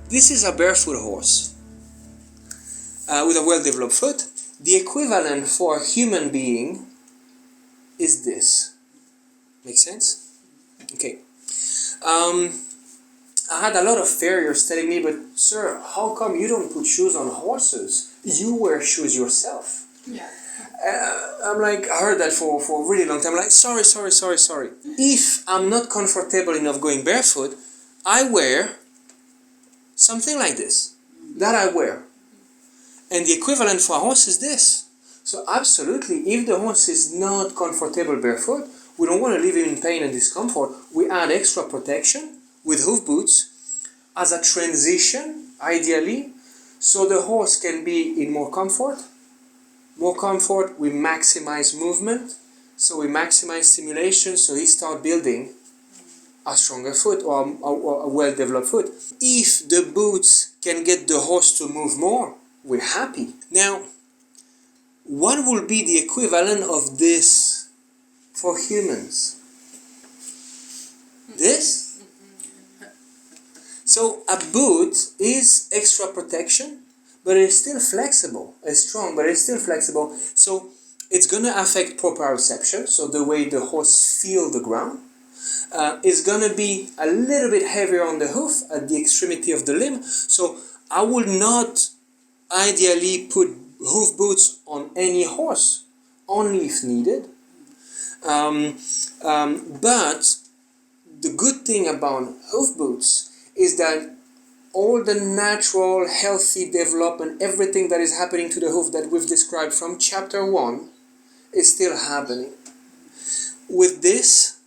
This is a barefoot horse with a well-developed foot. The equivalent for a human being is this. Make sense? Okay. I had a lot of farriers telling me, but sir, how come you don't put shoes on horses? You wear shoes yourself. Yeah. I'm like, I heard that for a really long time. I'm like, sorry. If I'm not comfortable enough going barefoot, I wear something like this. That I wear. And the equivalent for a horse is this. So absolutely, if the horse is not comfortable barefoot, we don't want to leave him in pain and discomfort. We add extra protection with hoof boots as a transition, ideally, so the horse can be in more comfort. More comfort, we maximize movement, so we maximize stimulation, so he starts building a stronger foot or a well-developed foot. If the boots can get the horse to move more, we're happy. Now, what will be the equivalent of this for humans? This? So a boot is extra protection, but it's still flexible. It's strong, but it's still flexible. So it's going to affect proprioception, so the way the horse feels the ground. It's going to be a little bit heavier on the hoof at the extremity of the limb. So I would not ideally put hoof boots on any horse, only if needed. But the good thing about hoof boots is that all the natural, healthy development, everything that is happening to the hoof that we've described from chapter 1 is still happening. With this,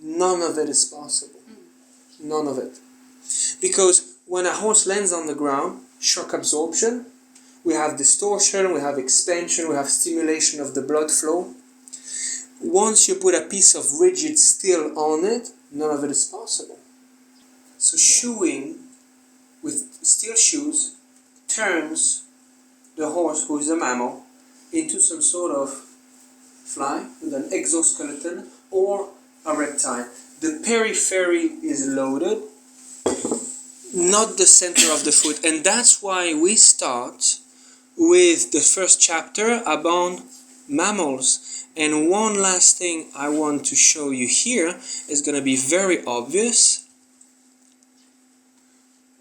none of it is possible. None of it. Because when a horse lands on the ground, shock absorption, we have distortion, we have expansion, we have stimulation of the blood flow. Once you put a piece of rigid steel on it, none of it is possible. So shoeing with steel shoes turns the horse, who is a mammal, into some sort of fly with an exoskeleton or a reptile. The periphery is loaded, not the center of the foot, and that's why we start with the first chapter about mammals. And one last thing I want to show you here is going to be very obvious.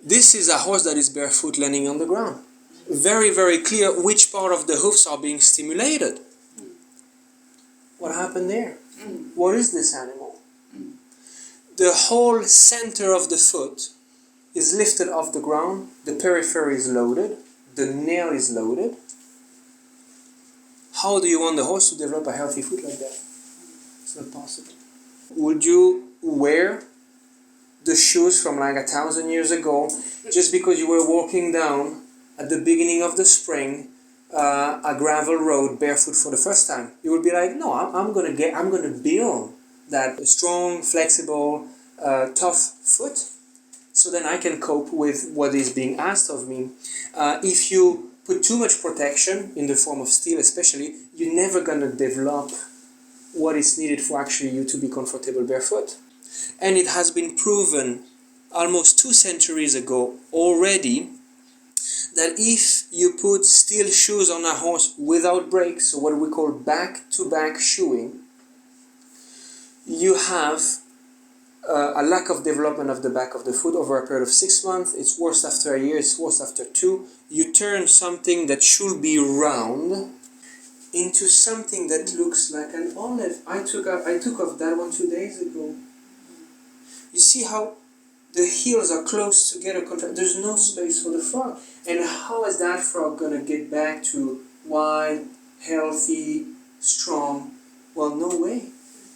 This is a horse that is barefoot landing on the ground. Very, very clear which part of the hoofs are being stimulated. What happened there? What is this animal? The whole center of the foot is lifted off the ground, the periphery is loaded, the nail is loaded. How do you want the horse to develop a healthy foot like that? It's not possible. Would you wear the shoes from like 1,000 years ago just because you were walking down at the beginning of the spring a gravel road barefoot for the first time? You would be like, no, I'm gonna build that strong, flexible, tough foot, so then I can cope with what is being asked of me. If you put too much protection in the form of steel especially, you're never gonna develop what is needed for actually you to be comfortable barefoot. And it has been proven almost 2 centuries ago already that if you put steel shoes on a horse without brakes, so what we call back-to-back shoeing, you have a lack of development of the back of the foot over a period of 6 months. It's worse after a year, it's worse after 2. You turn something that should be round into something that looks like an olive. I took off that one 2 days ago. You see how the heels are close together, there's no space for the frog. And how is that frog going to get back to wide, healthy, strong? Well, no way.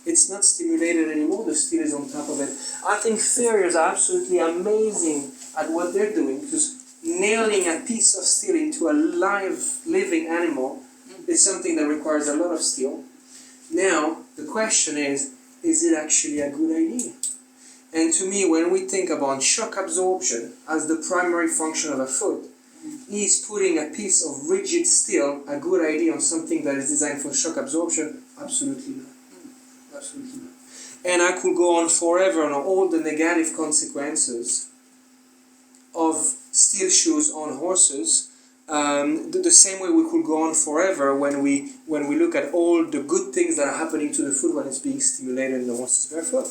It's not stimulated anymore, the steel is on top of it. I think farriers are absolutely amazing at what they're doing, because nailing a piece of steel into a live, living animal is something that requires a lot of steel. Now, the question is it actually a good idea? And to me, when we think about shock absorption as the primary function of a foot, is putting a piece of rigid steel a good idea on something that is designed for shock absorption? Absolutely not. Absolutely not. And I could go on forever on all the negative consequences of steel shoes on horses, the same way we could go on forever when we look at all the good things that are happening to the foot when it's being stimulated and the horse is barefoot.